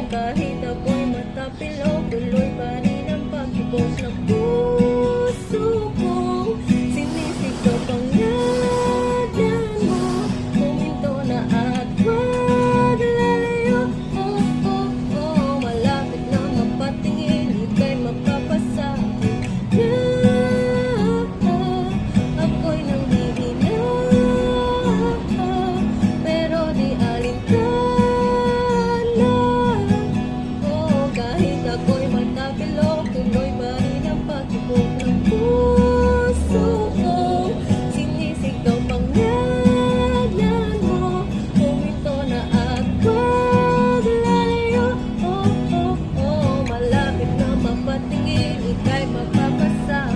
kahit ako'y matapilo, tuloy pa rin ang pagkibos ng puso ko. Sinisigaw pangalan mo, huminto na at wag lalayo. Oh, oh, oh, malapit na mapatingin, ika'y mapapasakit na. Ako'y nanghihina, pero di alintana. Oh, kahit ako'y matapilo, tuloy pa rin ang pagkibok ng puso ko. Sinisigaw pangalan mo, huminto na at wag lalayo. Oh, oh, oh, malapit na mapatingin, ika'y mapapasakit.